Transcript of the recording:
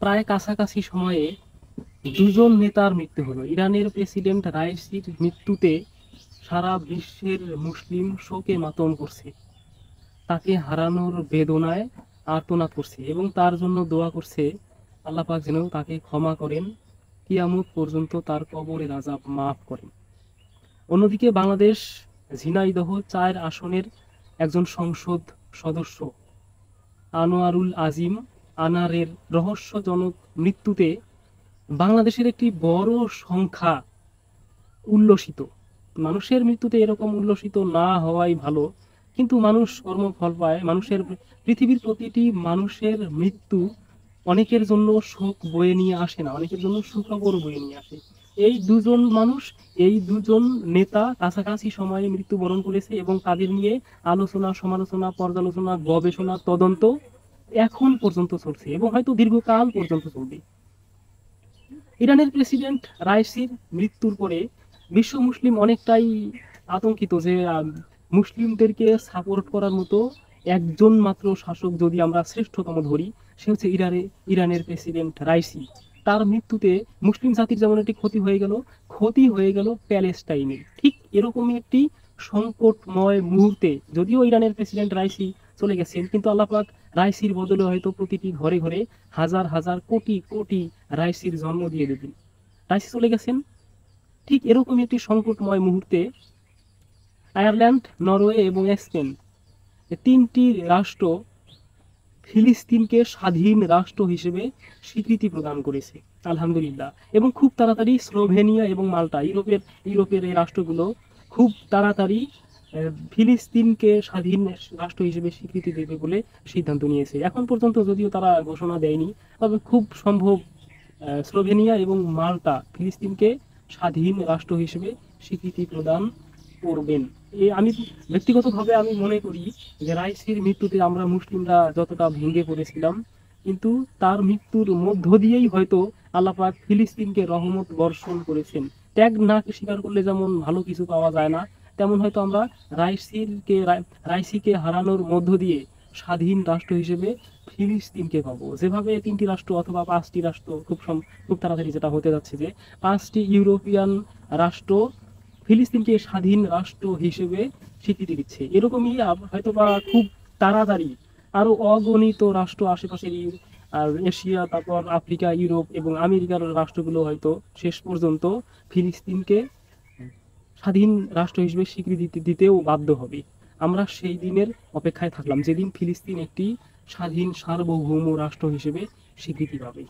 প্রায় কাছাকাছি সময়ে দুজন নেতার মৃত্যু হলো। ইরানের প্রেসিডেন্ট রাইসির মৃত্যুতে সারা বিশ্বের মুসলিম শোকে মাতম করছে, তাকে হারানোর বেদনায় আর্তনাদ করছে এবং তার জন্য দোয়া করছে আল্লাহ পাক যেন তাকে ক্ষমা করেন, কিয়ামত পর্যন্ত তার কবরের আযাব মাফ করেন। অন্যদিকে বাংলাদেশ ঝিনাইদহ ৪ আসনের একজন সংসদ সদস্য আনোয়ারুল আজিম আনারের রহস্যজনক মৃত্যুতে বাংলাদেশের একটি বড় সংখ্যা উল্লসিত। মানুষের মৃত্যুতে এরকম উল্লসিত না হওয়াই ভালো, কিন্তু মানুষ কর্মফল পায়। পৃথিবীর প্রতিটি মানুষের মৃত্যু অনেকের জন্য শোক বয়ে নিয়ে আসে না, অনেকের জন্য সুখবর বয়ে নিয়ে আসে। এই দুজন মানুষ, এই দুজন নেতা কাছাকাছি সময়ে মৃত্যুবরণ করেছে এবং তাদের নিয়ে আলোচনা, সমালোচনা, পর্যালোচনা, গবেষণা, তদন্ত এখন পর্যন্ত চলছে এবং হয়তো দীর্ঘকাল পর্যন্ত চলবে। ইরানের প্রেসিডেন্ট রাইসির মৃত্যুর পরে বিশ্ব মুসলিম অনেকটাই আতঙ্কিত যে মুসলিমদেরকে সাপোর্ট করার মতো একজন মাত্র শাসক যদি আমরা শ্রেষ্ঠতম ধরি, সে হচ্ছে ইরানের প্রেসিডেন্ট রাইসি। তার মৃত্যুতে মুসলিম জাতির যেমন একটি ক্ষতি হয়ে গেল প্যালেস্টাইনের ঠিক এরকমই একটি সংকটময় মুহূর্তে। যদিও ইরানের প্রেসিডেন্ট রাইসি চলে গেছেন, কিন্তু আল্লাহ পাক রাইসির বদলে হয়তো প্রতিটি ঘরে ঘরে হাজার হাজার কোটি কোটি রাইসির জন্ম দিয়ে দেবেন। রাইসি চলে গেছেন, ঠিক এরকমই একটি সংকটময় মুহূর্তে আয়ারল্যান্ড, নরওয়ে এবং স্পেন, এই তিনটি রাষ্ট্র ফিলিস্তিনকে স্বাধীন রাষ্ট্র হিসেবে স্বীকৃতি প্রদান করেছে, আলহামদুলিল্লাহ। এবং খুব তাড়াতাড়ি স্লোভেনিয়া এবং মাল্টা, ইউরোপের এই রাষ্ট্রগুলো খুব তাড়াতাড়ি ফিলিস্তিনকে স্বাধীন রাষ্ট্র হিসেবে স্বীকৃতি দেবে বলে সিদ্ধান্ত নিয়েছে। এখন পর্যন্ত যদিও তারা ঘোষণা দেয়নি, তবে খুব সম্ভব স্লোভেনিয়া এবং মাল্টা ফিলিস্তিনকে স্বাধীন রাষ্ট্র হিসেবে স্বীকৃতি প্রদান করবেন। আমি ব্যক্তিগতভাবে আমি মনে করি যে রাইসির মৃত্যুতে আমরা মুসলিমরা যতটা ভেঙে পড়েছিলাম, কিন্তু তার মৃত্যুর মধ্য দিয়েই হয়তো আল্লাহ পাক ফিলিস্তিনকে রহমত বর্ষণ করেছেন। ত্যাগ না স্বীকার করলে যেমন ভালো কিছু পাওয়া যায় না, তেমন হয়তো আমরা রাইসিকে হারানোর মধ্য দিয়ে স্বাধীন রাষ্ট্র হিসেবে ফিলিস্তিনকে পাবো। যেভাবে তিনটি রাষ্ট্র অথবা পাঁচটি রাষ্ট্র খুব তাড়াতাড়ি যেটা হতে যাচ্ছে, যে পাঁচটি ইউরোপিয়ান রাষ্ট্র ফিলিস্তিনকে স্বাধীন রাষ্ট্র হিসেবে স্বীকৃতি দিচ্ছে, এরকমই হয়তো বা খুব তাড়াতাড়ি আরো অগণিত রাষ্ট্র আশেপাশের আর এশিয়া, তারপর আফ্রিকা, ইউরোপ এবং আমেরিকার রাষ্ট্রগুলো হয়তো শেষ পর্যন্ত ফিলিস্তিনকে স্বাধীন রাষ্ট্র হিসেবে স্বীকৃতি দিতেও বাধ্য হবে। আমরা সেই দিনের অপেক্ষায় থাকলাম যেদিন ফিলিস্তিন একটি স্বাধীন সার্বভৌম রাষ্ট্র হিসেবে স্বীকৃতি পাবে।